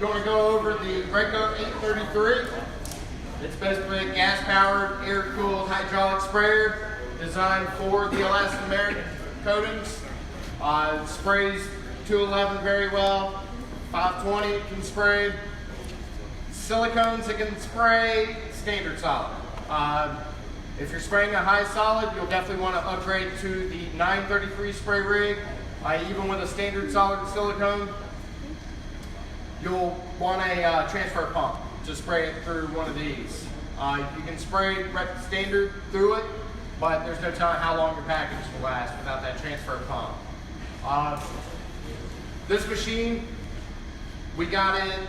going to go over the Graco 833. It's basically a gas-powered, air-cooled hydraulic sprayer designed for the elastomeric coatings. It sprays 211 very well, 520 can spray. Silicones it can spray standard solid. If you're spraying a high solid, you'll definitely want to upgrade to the 933 spray rig. Even with a standard solid silicone, you'll want a transfer pump to spray it through one of these. You can spray standard through it, but there's no telling how long your package will last without that transfer pump. This machine, we got in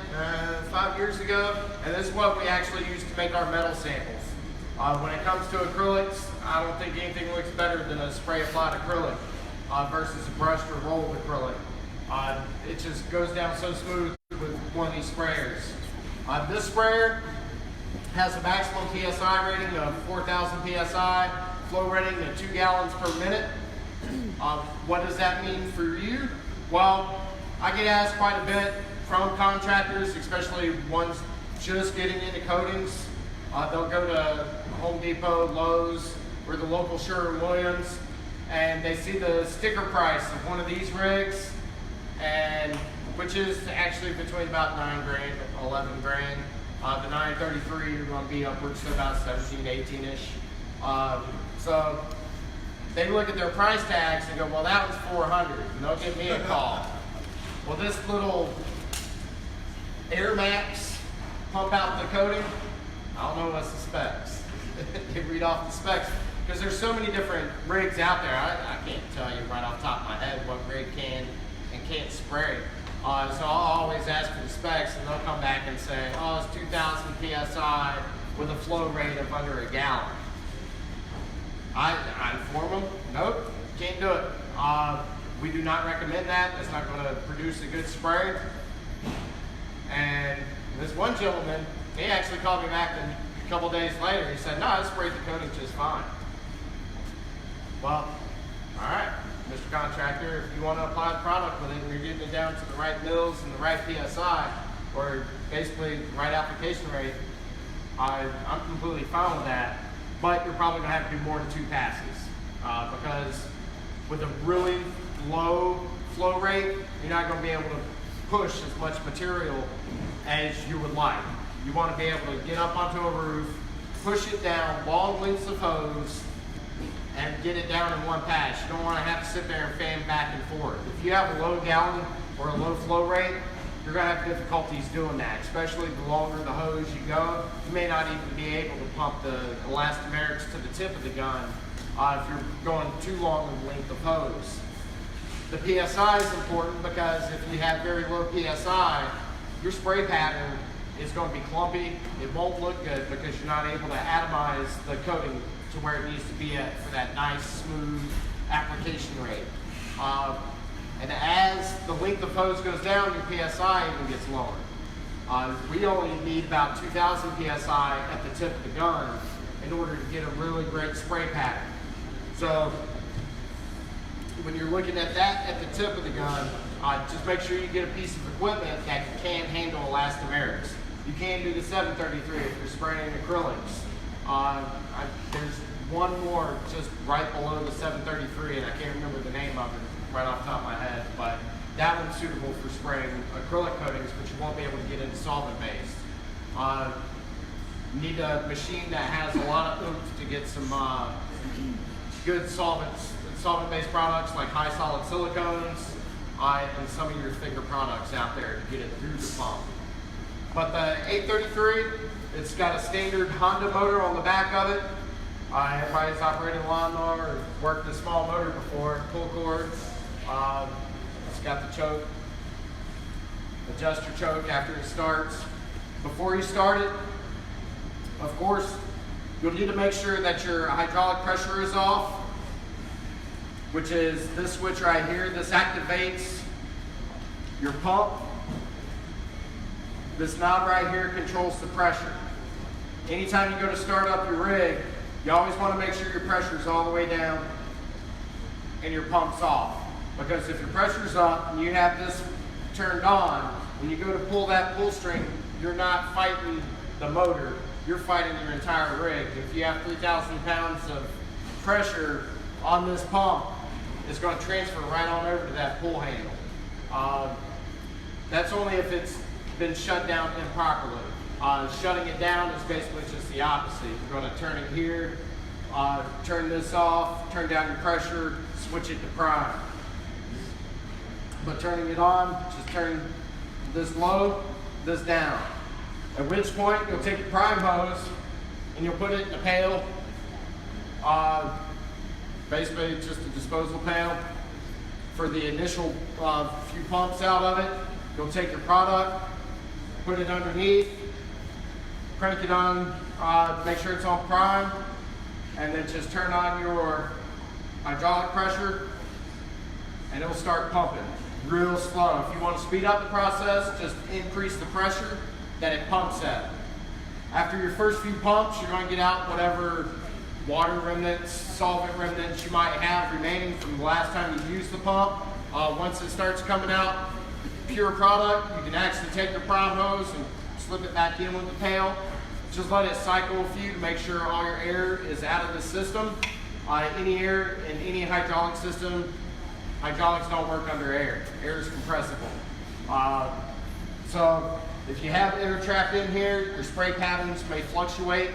5 years ago, and this is what we actually use to make our metal samples. When it comes to acrylics, I don't think anything looks better than a spray applied acrylic versus a brushed or rolled acrylic. It just goes down so smooth with one of these sprayers. This sprayer has a maximum PSI rating of 4,000 PSI, flow rating of 2 gallons per minute. What does that mean for you? Well, I get asked quite a bit from contractors, especially ones just getting into coatings. They'll go to Home Depot, Lowe's, or the local Sherwin-Williams, and they see the sticker price of one of these rigs, and which is actually between about 9 grand, 11 grand. The 933 you're going to be upwards to about 17, 18-ish. So they look at their price tags and go, well, that was 400, and they'll give me a call. Well, this little Air Max pump out the coating, I don't know what's the specs. You read off the specs, because there's so many different rigs out there. I can't tell you right off the top of my head what rig can and can't spray. So I'll always ask for the specs, and they'll come back and say, oh, it's 2,000 PSI with a flow rate of under a gallon. I inform them, nope, can't do it. We do not recommend that. It's not going to produce a good spray. And this one gentleman, he actually called me back a couple days later. He said, no, I sprayed the coating just fine. Well, all right, Mr. Contractor, if you want to apply the product with it and you're getting it down to the right mils and the right PSI, or basically the right application rate, I'm completely fine with that. But you're probably going to have to do more than 2 passes because with a really low flow rate, you're not going to be able to push as much material as you would like. You want to be able to get up onto a roof, push it down long lengths of hose, and get it down in one pass. You don't want to have to sit there and fan back and forth. If you have a low gallon or a low flow rate, you're going to have difficulties doing that, especially the longer the hose you go. You may not even be able to pump the elastomerics to the tip of the gun if you're going too long of a length of hose. The PSI is important because if you have very low PSI, your spray pattern is going to be clumpy. It won't look good because you're not able to atomize the coating to where it needs to be at for that nice, smooth application rate. And as the length of hose goes down, your PSI even gets lower. We only need about 2,000 PSI at the tip of the gun in order to get a really great spray pattern. So when you're looking at that at the tip of the gun, just make sure you get a piece of equipment that can handle elastomerics. You can do the 733 if you're spraying acrylics. There's one more just right below the 733, and I can't remember the name of it right off the top of my head, but that one's suitable for spraying acrylic coatings, but you won't be able to get into solvent-based. You need a machine that has a lot of oomph to get some good solvent-based products like high solid silicones and some of your thicker products out there to get it through the pump. But the 833, it's got a standard Honda motor on the back of it. Everybody's operated a lawnmower or worked a small motor before, pull cord. It's got the choke, adjust your choke after it starts. Before you start it, of course, you'll need to make sure that your hydraulic pressure is off, which is this switch right here. This activates your pump. This knob right here controls the pressure. Anytime you go to start up your rig, you always want to make sure your pressure is all the way down and your pump's off. Because if your pressure's up and you have this turned on, when you go to pull that pull string, you're not fighting the motor, you're fighting your entire rig. If you have 3,000 pounds of pressure on this pump, it's going to transfer right on over to that pull handle. That's only if it's been shut down improperly. Shutting it down is basically just the opposite. You're going to turn it here, turn this off, turn down your pressure, switch it to prime. But turning it on, just turn this low, this down. At which point, you'll take your prime hose and you'll put it in a pail. Basically, it's just a disposal pail. For the initial few pumps out of it, you'll take your product, put it underneath, crank it on, make sure it's on prime, and then just turn on your hydraulic pressure, and it'll start pumping real slow. If you want to speed up the process, just increase the pressure that it pumps at. After your first few pumps, you're going to get out whatever water remnants, solvent remnants you might have remaining from the last time you used the pump. Once it starts coming out pure product, you can actually take your prime hose and slip it back in with the pail. Just let it cycle a few to make sure all your air is out of the system. Any air in any hydraulic system, hydraulics don't work under air. Air is compressible. So if you have air trapped in here, your spray patterns may fluctuate.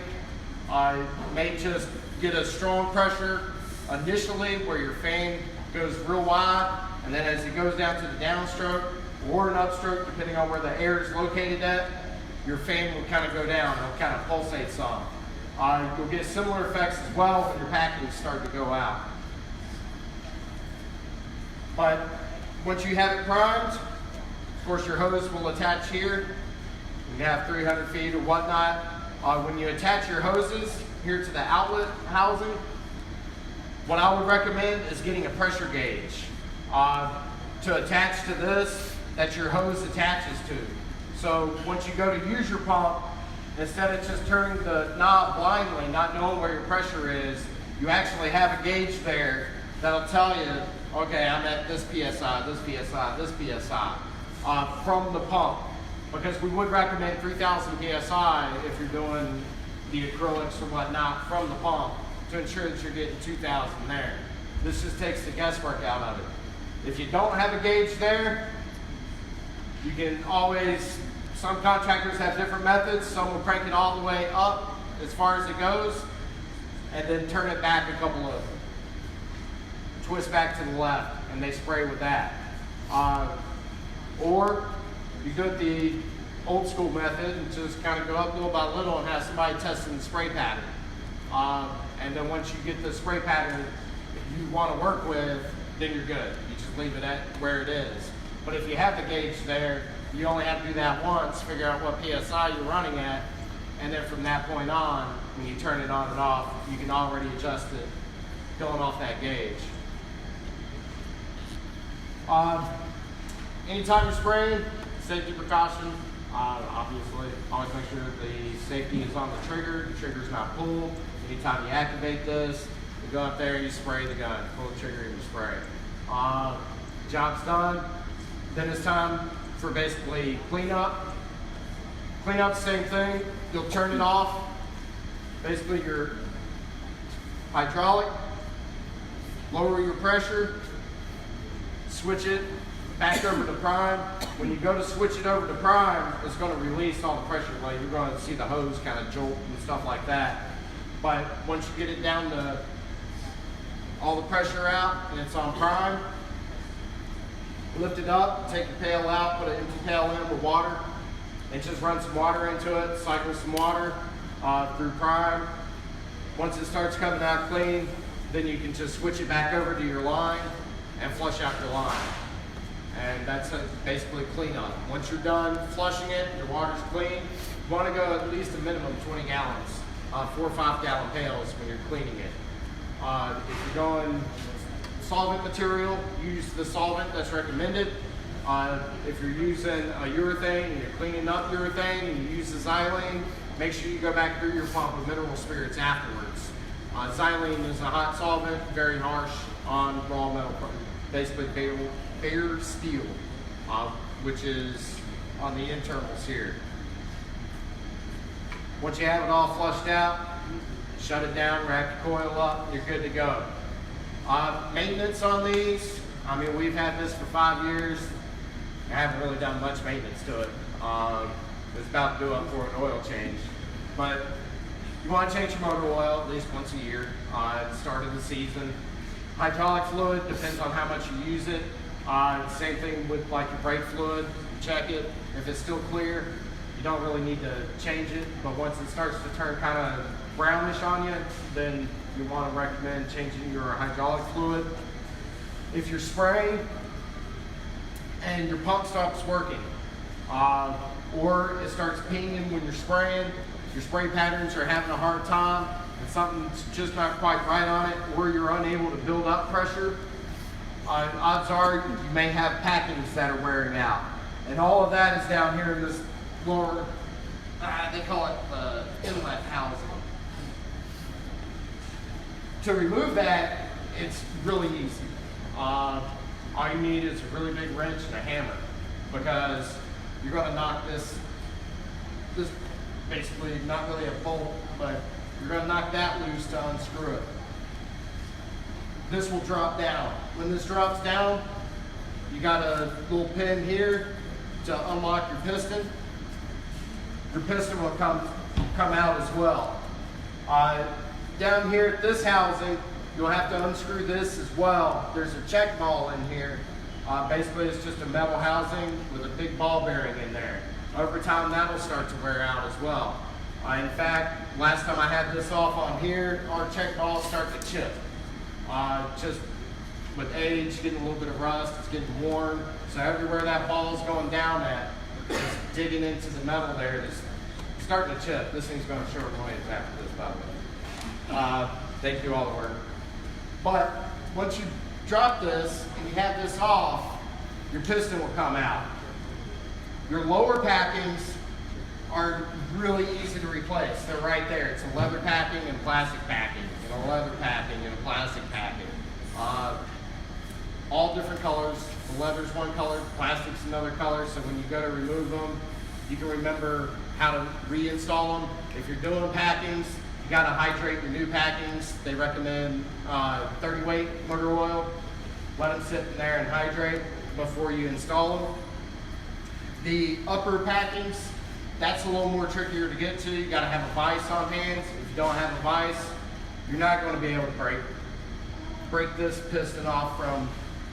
May just get a strong pressure initially where your fan goes real wide, and then as it goes down to the downstroke or an upstroke, depending on where the air is located at, your fan will kind of go down. It'll kind of pulsate some. You'll get similar effects as well when your packings start to go out. But once you have it primed, of course your hose will attach here. You have 300 feet or whatnot. When you attach your hoses here to the outlet housing, what I would recommend is getting a pressure gauge to attach to this that your hose attaches to. So once you go to use your pump, instead of just turning the knob blindly, not knowing where your pressure is, you actually have a gauge there that'll tell you, okay, I'm at this PSI, this PSI, this PSI from the pump. Because we would recommend 3,000 PSI if you're doing the acrylics or whatnot from the pump to ensure that you're getting 2,000 there. This just takes the guesswork out of it. If you don't have a gauge there, you can always, some contractors have different methods. Some will crank it all the way up as far as it goes and then turn it back a couple of twists back to the left and they spray with that. Or you do it the old school method and just kind of go up little by little and have somebody testing the spray pattern. And then once you get the spray pattern you want to work with, then you're good. You just leave it at where it is. But if you have the gauge there, you only have to do that once, figure out what PSI you're running at, and then from that point on, when you turn it on and off, you can already adjust it going off that gauge. Anytime you're spraying, safety precaution, obviously, always make sure the safety is on the trigger's not pulled. Anytime you activate this, you go up there, you spray the gun, pull the trigger and you spray. Job's done. Then it's time for basically cleanup. Cleanup, same thing. You'll turn it off. Basically your hydraulic, lower your pressure, switch it back over to prime. When you go to switch it over to prime, it's going to release all the pressure. Like you're going to see the hose kind of jolt and stuff like that. But once you get it down to all the pressure out and it's on prime, lift it up, take your pail out, put an empty pail in with water, and just run some water into it, cycle some water through prime. Once it starts coming out clean, then you can just switch it back over to your line and flush out your line. And that's basically cleanup. Once you're done flushing it, your water's clean, you want to go at least a minimum 20 gallons, 4 or 5 gallon pails when you're cleaning it. If you're going solvent material, use the solvent that's recommended. If you're using a urethane and you're cleaning up urethane and you use the xylene, make sure you go back through your pump with mineral spirits afterwards. Xylene is a hot solvent, very harsh on raw metal, basically bare steel, which is on the internals here. Once you have it all flushed out, shut it down, wrap your coil up, you're good to go. Maintenance on these, I mean, we've had this for 5 years. I haven't really done much maintenance to it. It's about due up for an oil change. But you want to change your motor oil at least once a year at the start of the season. Hydraulic fluid depends on how much you use it. Same thing with like your brake fluid. Check it. If it's still clear, you don't really need to change it. But once it starts to turn kind of brownish on you, then you want to recommend changing your hydraulic fluid. If you're spraying and your pump stops working, or it starts pinging when you're spraying, your spray patterns are having a hard time, and something's just not quite right on it, or you're unable to build up pressure, odds are you may have packings that are wearing out. And all of that is down here in this lower, they call it the inlet housing. To remove that, it's really easy. All you need is a really big wrench and a hammer, because you're going to knock this basically not really a bolt, but you're going to knock that loose to unscrew it. This will drop down. When this drops down, you got a little pin here to unlock your piston. Your piston will come out as well. Down here at this housing, you'll have to unscrew this as well. There's a check ball in here. Basically, it's just a metal housing with a big ball bearing in there. Over time, that'll start to wear out as well. In fact, last time I had this off on here, our check balls start to chip. Just with age, getting a little bit of rust, it's getting worn. So everywhere that ball is going down at, it's digging into the metal there, it's starting to chip. This thing's going to short noise after this, by the way. They do all the work. But once you drop this and you have this off, your piston will come out. Your lower packings are really easy to replace. They're right there. It's a leather packing and plastic packing, and a leather packing and a plastic packing. All different colors. The leather's one color, plastic's another color, so when you go to remove them, you can remember how to reinstall them. If you're doing packings, you got to hydrate your new packings. They recommend 30 weight motor oil. Let them sit in there and hydrate before you install them. The upper packings, that's a little more trickier to get to. You got to have a vise on hand. If you don't have a vise, you're not going to be able to break this piston off from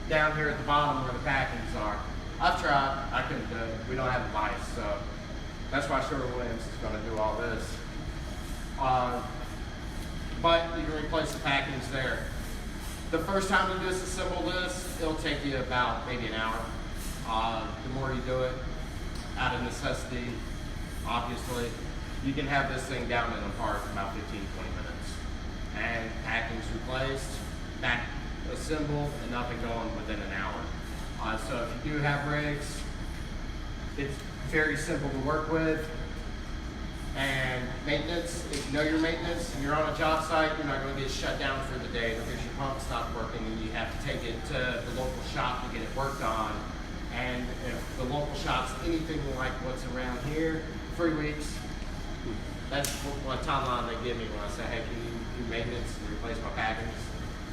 down here at the bottom where the packings are. I've tried, I couldn't do it. We don't have a vise, so that's why Sherwin-Williams is going to do all this. But you can replace the packings there. The first time you disassemble this, it'll take you about maybe an hour. The more you do it, out of necessity, obviously, you can have this thing down and apart in about 15-20 minutes. And packings replaced, back assembled, and up and going within an hour. So if you do have rigs, it's very simple to work with. And maintenance, if you know your maintenance and you're on a job site, you're not going to get shut down for the day because your pump stopped working and you have to take it to the local shop to get it worked on. And if the local shop's anything like what's around here, 3 weeks. That's what timeline they give me when I say, hey, can you do maintenance and replace my packings?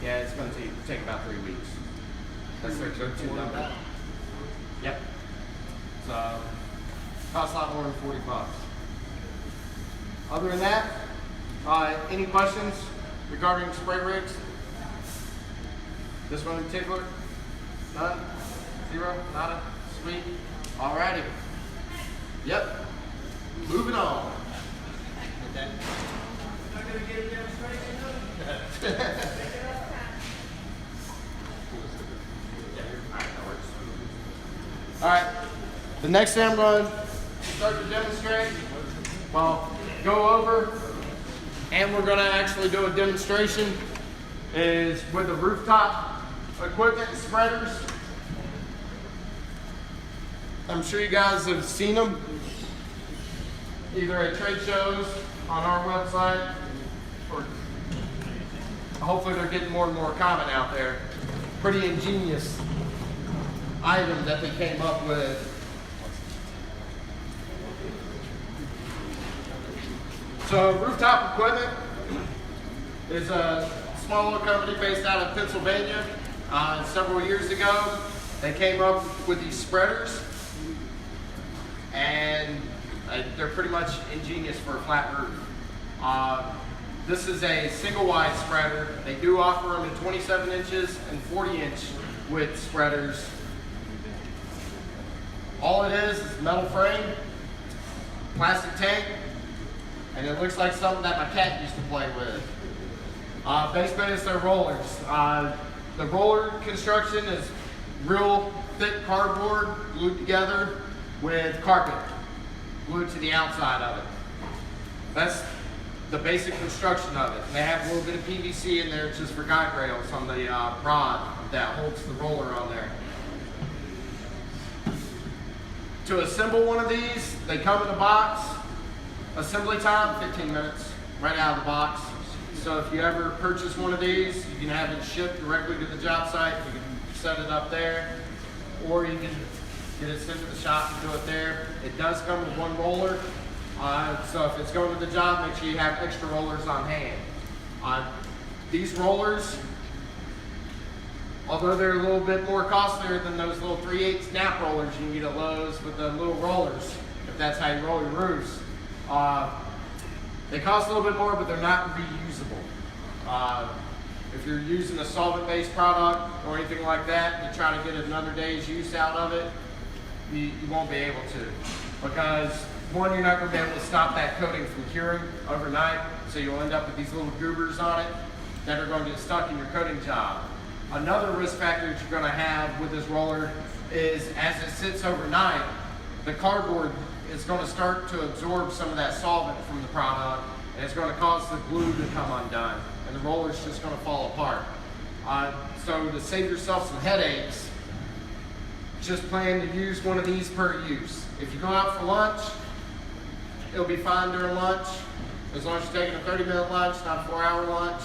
Yeah, it's going to take about 3 weeks. That's their two number. Yep. So, costs a lot more than $40. Other than that, any questions regarding spray rigs? This one in particular? None? Zero? Nada? Sweet? Alrighty. Yep. Moving on. Not gonna get a demonstration. Alright. The next thing I'm going to start to demonstrate, well, go over, and we're going to actually do a demonstration, is with the rooftop equipment spreaders. I'm sure you guys have seen them either at trade shows, on our website, or hopefully they're getting more and more common out there. Pretty ingenious item that they came up with. So Rooftop Equipment is a small little company based out of Pennsylvania. Several years ago, they came up with these spreaders, and they're pretty much ingenious for a flat roof. This is a single wide spreader. They do offer them in 27 inches and 40-inch width spreaders. All it is metal frame, plastic tank, and it looks like something that my cat used to play with. Basically, it's their rollers. The roller construction is real thick cardboard glued together with carpet glued to the outside of it. That's the basic construction of it. And they have a little bit of PVC in there just for guide rails on the rod that holds the roller on there. To assemble one of these, they come in a box. Assembly time, 15 minutes, right out of the box. So if you ever purchase one of these, you can have it shipped directly to the job site. You can set it up there, or you can get it sent to the shop and do it there. It does come with one roller. So if it's going to the job, make sure you have extra rollers on hand. These rollers, although they're a little bit more costlier than those little 3/8 snap rollers you can get at Lowe's with the little rollers, if that's how you roll your roofs. They cost a little bit more, but they're not reusable. If you're using a solvent-based product or anything like that, to try to get another day's use out of it, you won't be able to. Because one, you're not going to be able to stop that coating from curing overnight, so you'll end up with these little goobers on it that are going to get stuck in your coating job. Another risk factor that you're going to have with this roller is as it sits overnight, the cardboard is going to start to absorb some of that solvent from the product, and it's going to cause the glue to come undone, and the roller's just going to fall apart. So to save yourself some headaches, just plan to use one of these per use. If you go out for lunch, it'll be fine during lunch, as long as you're taking a 30-minute lunch, not a 4-hour lunch.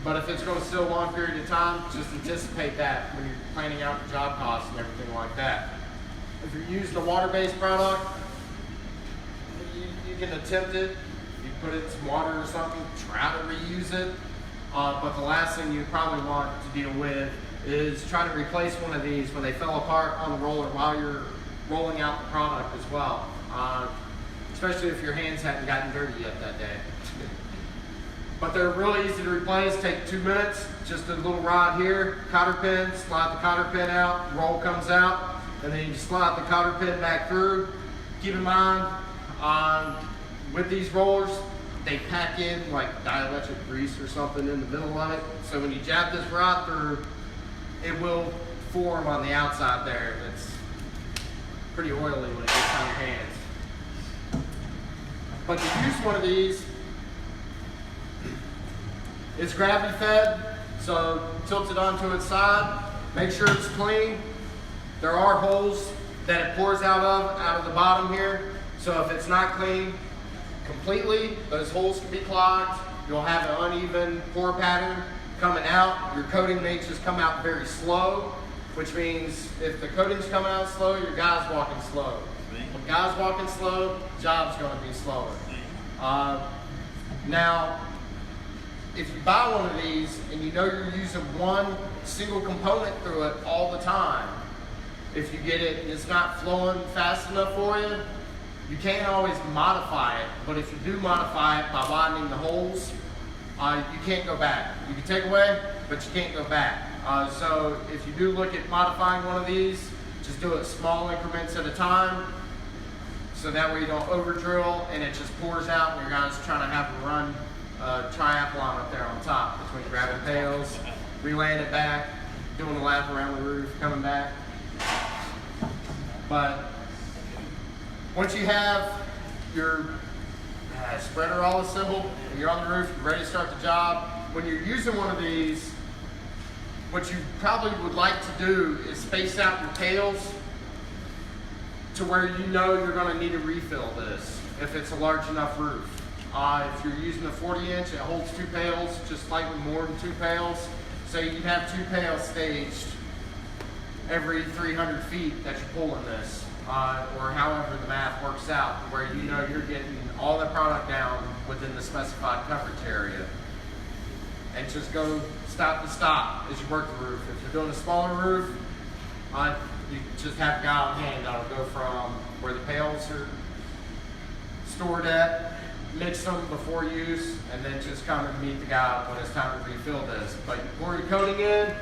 But if it's going to sit a long period of time, just anticipate that when you're planning out the job costs and everything like that. If you're using a water-based product, you can attempt it. You put it in some water or something, try to reuse it. But the last thing you probably want to deal with is try to replace one of these when they fell apart on the roller while you're rolling out the product as well. Especially if your hands hadn't gotten dirty yet that day. But they're really easy to replace. Take 2 minutes, just a little rod here, cotter pin, slide the cotter pin out, roll comes out, and then you slide the cotter pin back through. Keep in mind, with these rollers, they pack in like dielectric grease or something in the middle of it. So when you jab this rod through, it will form on the outside there. It's pretty oily when it gets on your hands. But to use one of these, it's gravity fed, so tilt it onto its side. Make sure it's clean. There are holes that it pours out of the bottom here. So if it's not clean completely, those holes can be clogged. You'll have an uneven pour pattern coming out. Your coating may just come out very slow, which means if the coating's coming out slow, your guy's walking slow. When guy's walking slow, job's going to be slower. Now, if you buy one of these and you know you're using one single component through it all the time, if you get it and it's not flowing fast enough for you, you can't always modify it. But if you do modify it by widening the holes, you can't go back. You can take away, but you can't go back. So if you do look at modifying one of these, just do it small increments at a time, so that way you don't over drill and it just pours out and your guy's trying to have to run triathlon up there on top between grabbing pails, relaying it back, doing a lap around the roof, coming back. But once you have your spreader all assembled and you're on the roof, you're ready to start the job, when you're using one of these, what you probably would like to do is space out your pails to where you know you're going to need to refill this if it's a large enough roof. If you're using a 40-inch, it holds 2 pails, just slightly more than 2 pails. So you have 2 pails staged every 300 feet that you're pulling this. or however the math works out, where you know you're getting all the product down within the specified coverage area. And just go stop to stop as you work the roof. If you're doing a smaller roof, you just have a guy on hand that'll go from where the pails are stored at, mix them before use, and then just come and meet the guy when it's time to refill this. But you pour your coating in,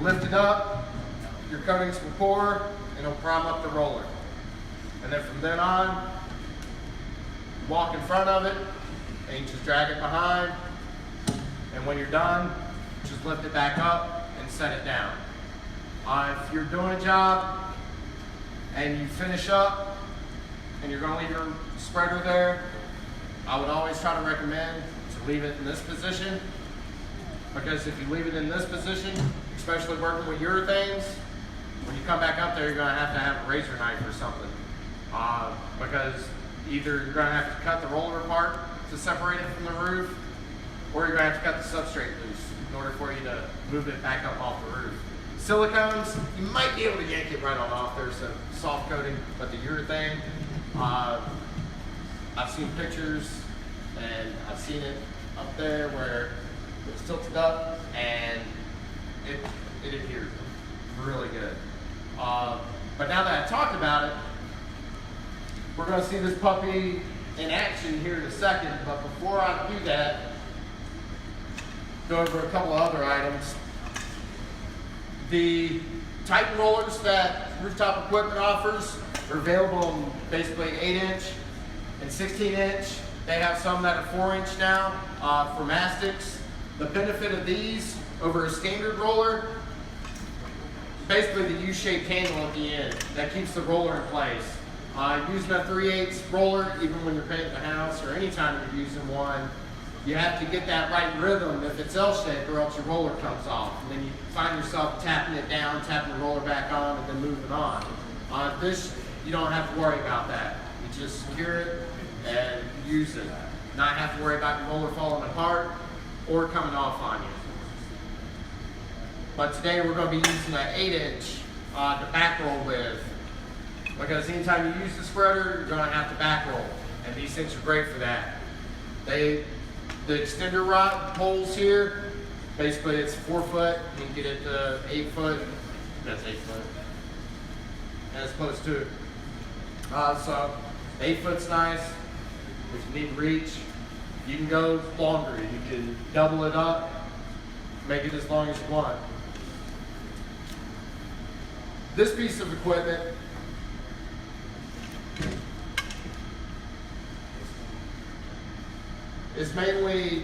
lift it up, your coatings will pour, and it'll prime up the roller. And then from then on, walk in front of it, and you just drag it behind, and when you're done, just lift it back up and set it down. If you're doing a job and you finish up and you're going to leave your spreader there, I would always try to recommend to leave it in this position, because if you leave it in this position, especially working with urethanes, when you come back up there, you're going to have a razor knife or something, because either you're going to have to cut the roller apart to separate it from the roof, or you're going to have to cut the substrate loose in order for you to move it back up off the roof. Silicones, you might be able to yank it right on off. There's a soft coating, but the urethane, I've seen pictures and I've seen it up there where it's tilted up and it adheres really good. But now that I talked about it, we're going to see this puppy in action here in a second. But before I do that, go over a couple of other items. The Titan rollers that Rooftop Equipment offers are available in basically 8-inch and 16-inch. They have some that are 4-inch now for mastics. The benefit of these over a standard roller, basically the U-shaped handle at the end that keeps the roller in place. Using a 3/8 roller, even when you're painting the house or anytime you're using one, you have to get that right rhythm if it's L-shaped, or else your roller comes off. And then you find yourself tapping it down, tapping the roller back on, and then moving on. This, you don't have to worry about that. You just secure it and use it. Not have to worry about your roller falling apart or coming off on you. But today we're going to be using an 8-inch to back roll with, because anytime you use the spreader, you're going to have to back roll, and these things are great for that. The extender rod poles here, basically it's 4 foot. You can get it to 8 foot. That's 8 foot, as opposed to so 8 foot's nice. If you need reach, you can go longer. You can double it up, make it as long as you want. This piece of equipment is mainly,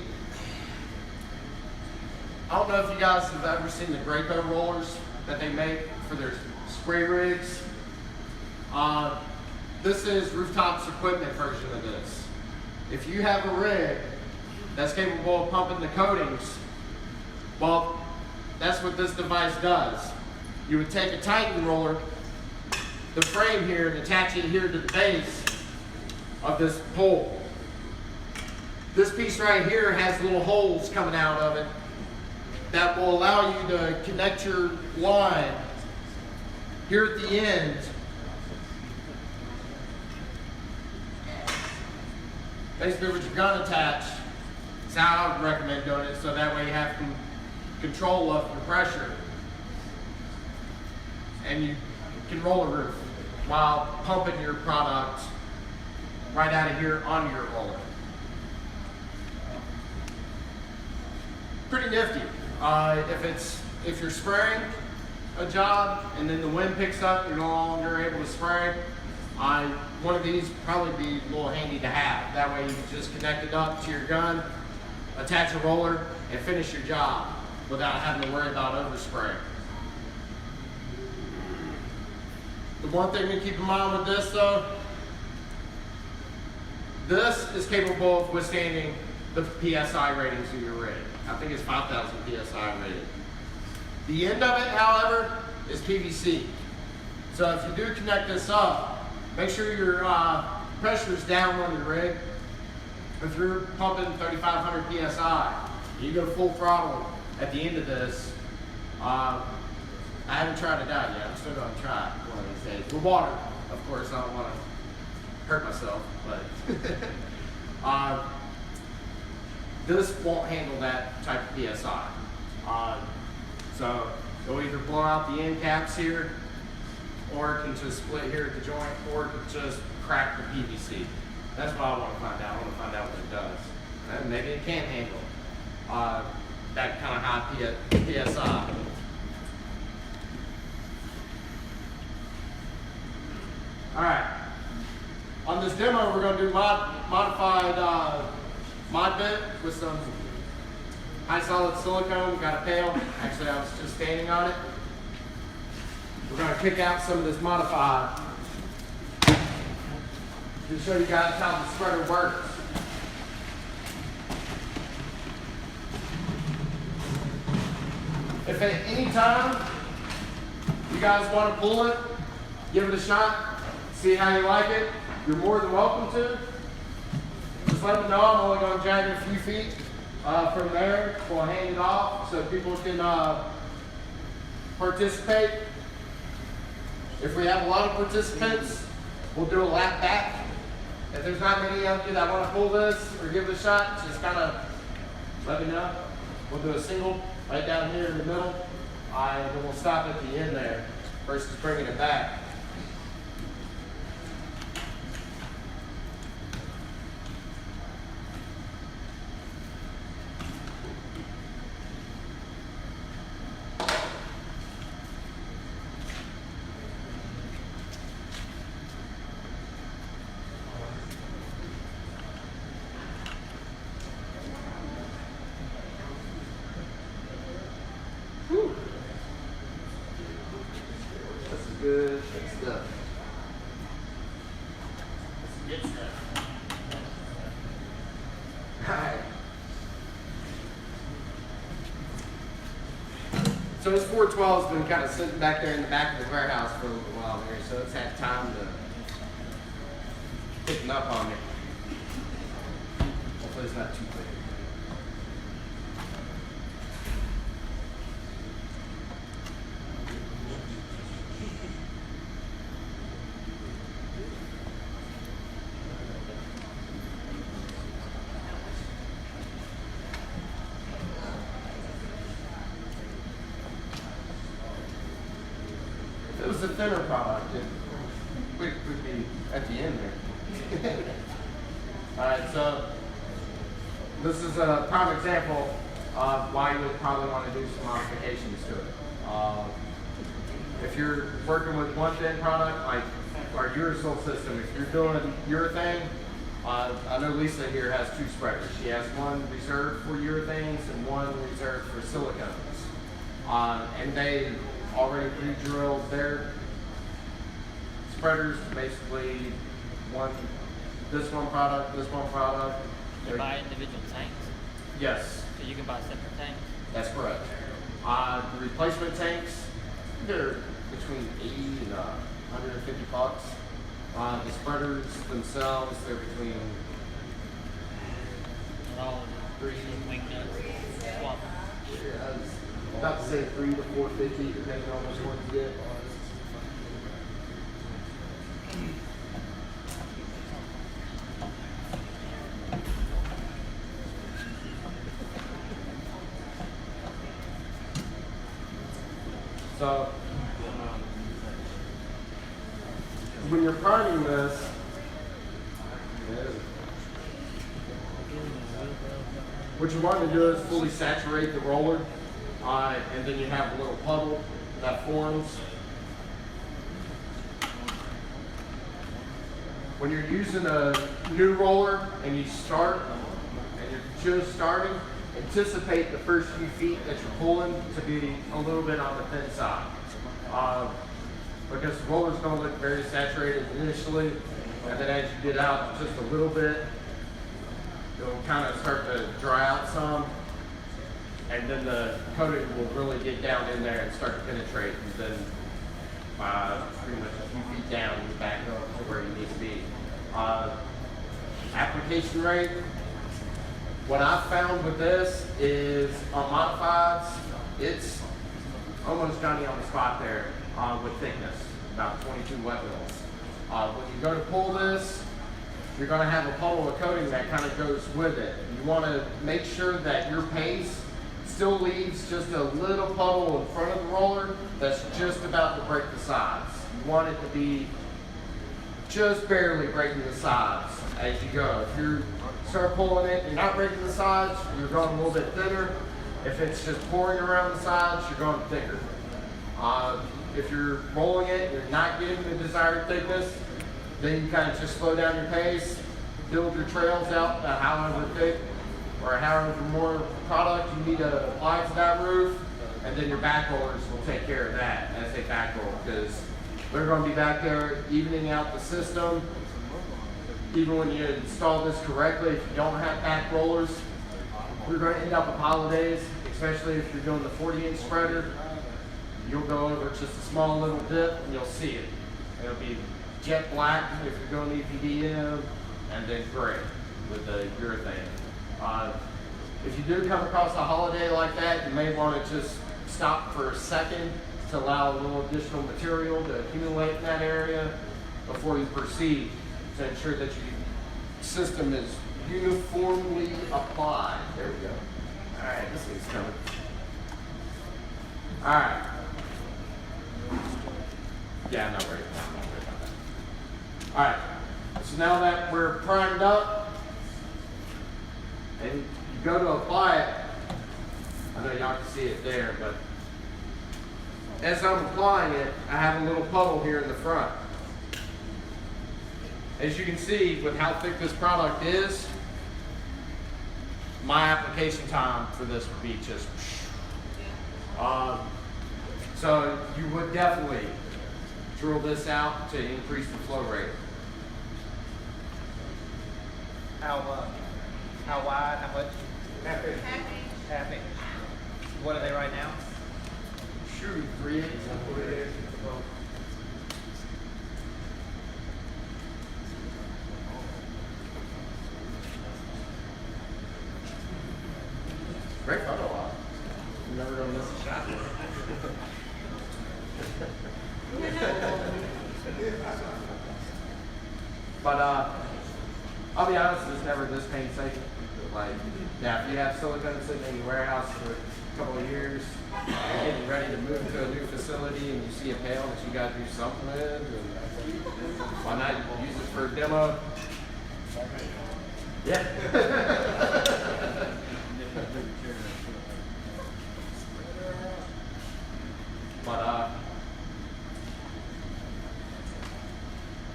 I don't know if you guys have ever seen the Graco rollers that they make for their spray rigs. This is Rooftop's equipment version of this. If you have a rig that's capable of pumping the coatings, well, that's what this device does. You would take a Titan roller, the frame here, and attach it here to the base of this pole. This piece right here has little holes coming out of it that will allow you to connect your line here at the end. Basically with your gun attached, is how I would recommend doing it, so that way you have control of your pressure. And you can roll a roof while pumping your product right out of here onto your roller. Pretty nifty. If you're spraying a job and then the wind picks up, you're no longer able to spray, one of these would probably be a little handy to have. That way you can just connect it up to your gun, attach a roller, and finish your job without having to worry about overspray. The one thing to keep in mind with this though, this is capable of withstanding the PSI ratings of your rig. I think it's 5,000 PSI rated. The end of it, however, is PVC. So if you do connect this up, make sure your pressure is down on your rig. If you're pumping 3,500 PSI, you go full throttle at the end of this. I haven't tried it out yet. I'm still going to try it. one of these days. With water, of course, I don't want to hurt myself, but this won't handle that type of PSI. So it'll either blow out the end caps here, or it can just split here at the joint, or it can just crack the PVC. That's what I want to find out. I want to find out what it does. And maybe it can't handle that kind of high PSI. All right. On this demo, we're going to do modified mod bit with some high solid silicone. We got a pail. Actually, I was just standing on it. We're going to kick out some of this modified to show you guys how the spreader works. If at any time you guys want to pull it, give it a shot, see how you like it, you're more than welcome to. Just let me know. I'm only going to drag it a few feet from there. We'll hand it off so people can participate. If we have a lot of participants, we'll do a lap back. If there's not many of you that want to pull this or give it a shot, just kind of let me know. We'll do a single right down here in the middle, and then we'll stop at the end there versus bringing it back. Whew. This is good stuff. Good stuff. Alright. So this 412 has been kind of sitting back there in the back of the warehouse for a little while here, so it's had time to pick up on me. Hopefully it's not too big. If it was a thinner product, it would be at the end there. Alright, so this is a prime example of why you would probably want to do some modifications to it. If you're working with one thin product, like our uracil system, if you're doing urethane, I know Lisa here has two spreaders. She has one reserved for urethanes and one reserved for silicones. And they already pre-drilled their spreaders to basically this one product. You buy individual tanks? Yes. So you can buy separate tanks? That's correct. The replacement tanks, they're between 80 and 150 bucks. The spreaders themselves, they're between And all of the grease, wing nuts, swap. I was about to say 3 to 450, depending on which one you get. So, when you're priming this, what you want to do is fully saturate the roller, and then you have a little puddle that forms. When you're using a new roller and you start, and you're just starting, anticipate the first few feet that you're pulling to be a little bit on the thin side. Because the roller's going to look very saturated initially, and then as you get out just a little bit, it'll kind of start to dry out some, and then the coating will really get down in there and start to penetrate, and then pretty much a few feet down, you're back up to where you need to be. Application rate, what I've found with this is on modifieds, it's almost Johnny on the spot there with thickness. about 22 wet mils. When you go to pull this, you're going to have a puddle of coating that kind of goes with it. You want to make sure that your paste still leaves just a little puddle in front of the roller that's just about to break the sides. You want it to be just barely breaking the sides as you go. If you start pulling it and you're not breaking the sides, you're going a little bit thinner. If it's just pouring around the sides, you're going thicker. If you're rolling it and you're not getting the desired thickness, then you kind of just slow down your pace, build your trails out to however thick or however more product you need to apply to that roof, and then your back rollers will take care of that as they back roll, because they're going to be back there evening out the system. Even when you install this correctly, if you don't have back rollers, you're going to end up with holidays, especially if you're doing the 40-inch spreader. You'll go over just a small little dip and you'll see it. It'll be jet black if you're going EPDM, and then gray with the urethane. If you do come across a holiday like that, you may want to just stop for a second to allow a little additional material to accumulate in that area before you proceed, to ensure that your system is uniformly applied. There we go. All right, this thing's coming. All right. Yeah, I'm not worried about that. All right. So now that we're primed up and you go to apply it, I know y'all can see it there, but as I'm applying it, I have a little puddle here in the front. As you can see, with how thick this product is, my application time for this would be just, so you would definitely drill this out to increase the flow rate. How wide? How much? Half inch. Half inch. What are they right now? Shoot, 3/8. Great photo op. You're never gonna miss a shot. But I'll be honest, it's never this painstaking. Like, now if you have silicone sitting in your warehouse for a couple of years, you're getting ready to move to a new facility and you see a pail that you gotta do something with, and why not use it for a demo? Yeah. But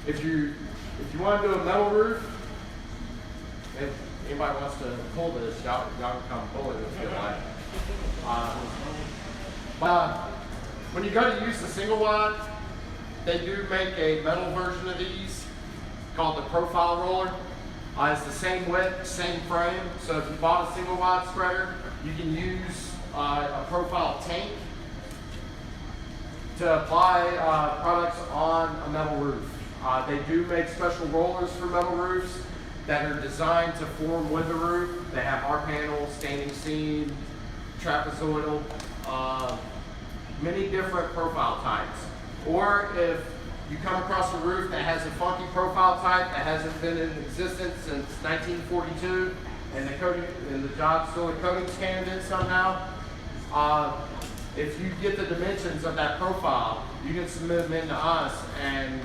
if you want to do a metal roof, if anybody wants to pull this, y'all can come pull it if you like. But when you go to use the single wide, they do make a metal version of these called the profile roller. It's the same width, same frame. So if you bought a single wide spreader, you can use a profile tank to apply products on a metal roof. They do make special rollers for metal roofs that are designed to form with the roof. They have R-panel, standing seam, trapezoidal, many different profile types. Or if you come across a roof that has a funky profile type that hasn't been in existence since 1942, and the job's still a coatings candidate somehow, if you get the dimensions of that profile, you can submit them in to us, and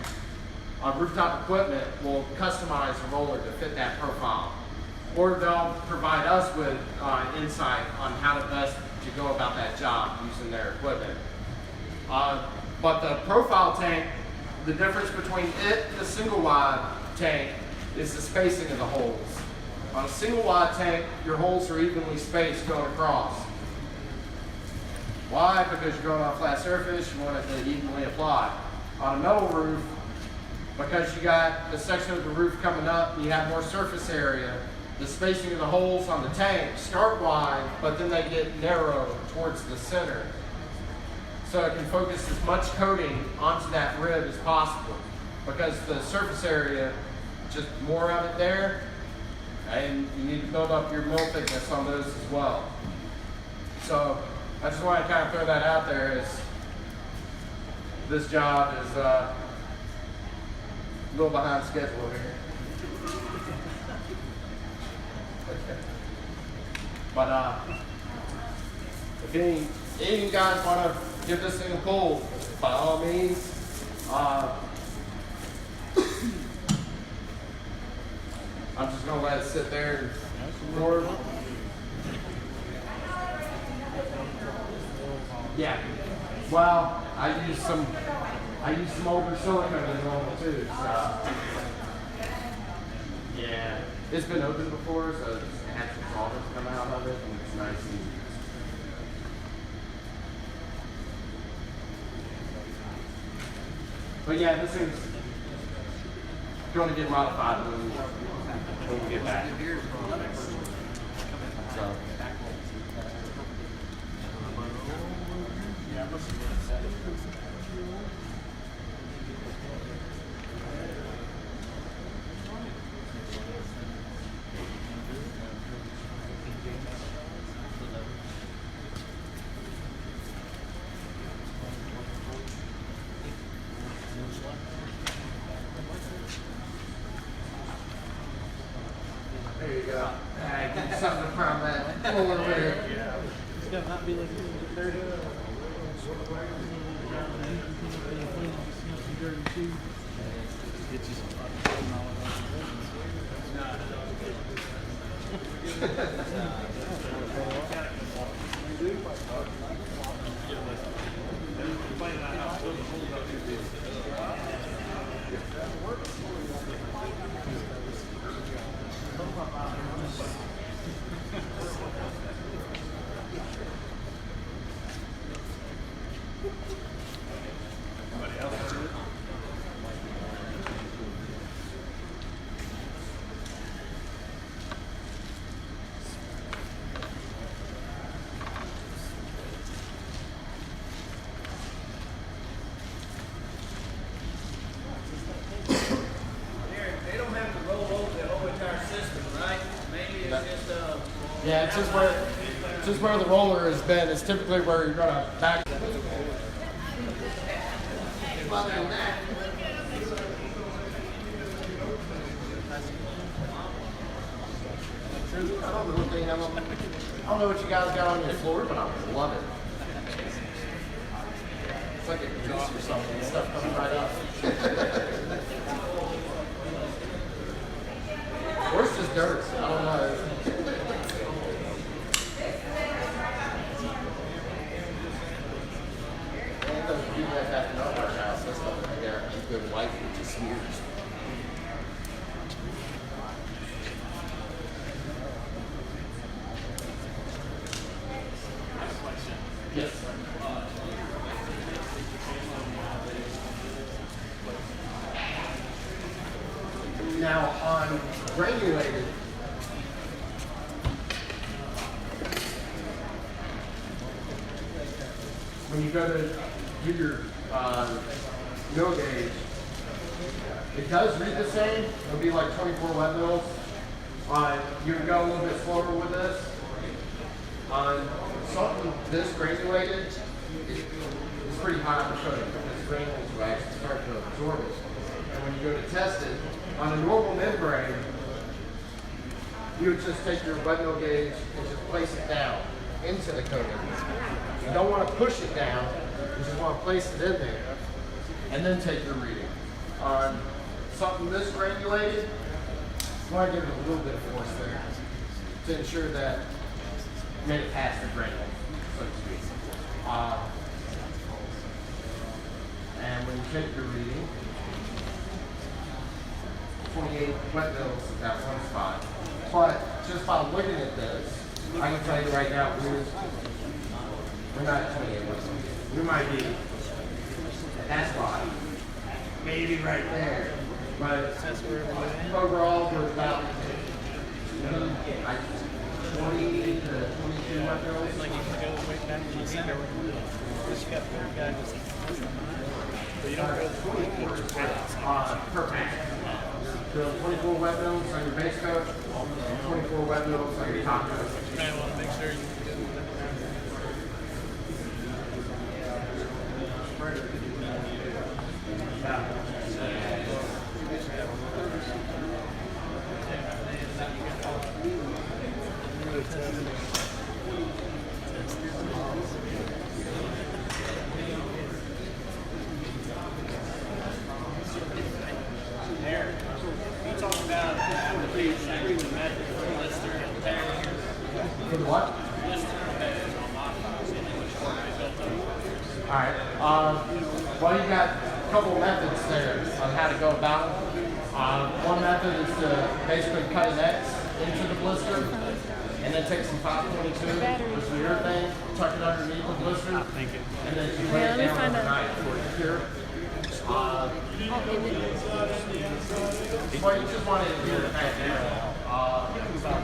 Rooftop Equipment will customize a roller to fit that profile. Or they'll provide us with insight on how to best to go about that job using their equipment. But the profile tank, the difference between it and the single wide tank is the spacing of the holes. On a single wide tank, your holes are evenly spaced going across. Why? Because you're going on a flat surface, you want it to evenly apply. On a metal roof, because you got the section of the roof coming up, you have more surface area, the spacing of the holes on the tank start wide, but then they get narrow towards the center. So it can focus as much coating onto that rib as possible, because the surface area, just more of it there, and you need to build up your mill thickness on those as well. So I just want to kind of throw that out there. This job is a little behind schedule here. But if any of you guys want to give this thing a pull, by all means. I'm just gonna let it sit there and roar. Yeah. Well, I use some older silicone than normal too. So yeah, it's been opened before, so it has some solvents come out of it, and it's nice and. But yeah, this thing's going to get modified when we get back. So. There you go. Get something from that pull over there. It's got to not be like dirty. Dirty shoes. Get you Yeah, it's just where the roller has been. It's typically where you're gonna back. I don't know what you guys got on your floor, but I love it. It's like a goose or something. Stuff coming right up. Or it's just dirt. I don't know. People that have to know our house, that's not like that. Keep good life with just smears. Yes. Now on granulated, when you go to do your mill gauge, it does read the same. It'll be like 24 wet mills. You would go a little bit slower with this. On something this granulated, it's pretty high on the coating because granules will actually start to absorb it. And when you go to test it, on a normal membrane, you would just take your wet mill gauge and just place it down into the coating. You don't want to push it down, you just want to place it in there and then take your reading. On something this granulated, you want to give it a little bit of force there to ensure that you made it past the granule, so to speak. And when you take your reading, 28 wet mils at that one spot. But just by looking at this, I can tell you right now, we're not at 28 wet mils. We might be at that spot, maybe right there. But overall, we're about 20 to 22 wet mils. Like you can go way back to the center. Just got the guy just. But you don't go 24 per pack. So 24 wet mils on your base coat, and 24 wet mils on your top coat. You might want to make sure you do that. For the what? Alright. Well, you got a couple methods there on how to go about it. One method is to basically cut an X into the blister and then take some 522 or some urethane, tuck it underneath the blister, and then you lay it down overnight for it to cure. Well, you just want it to cure the back down.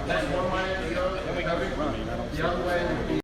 That's one way to go. The other way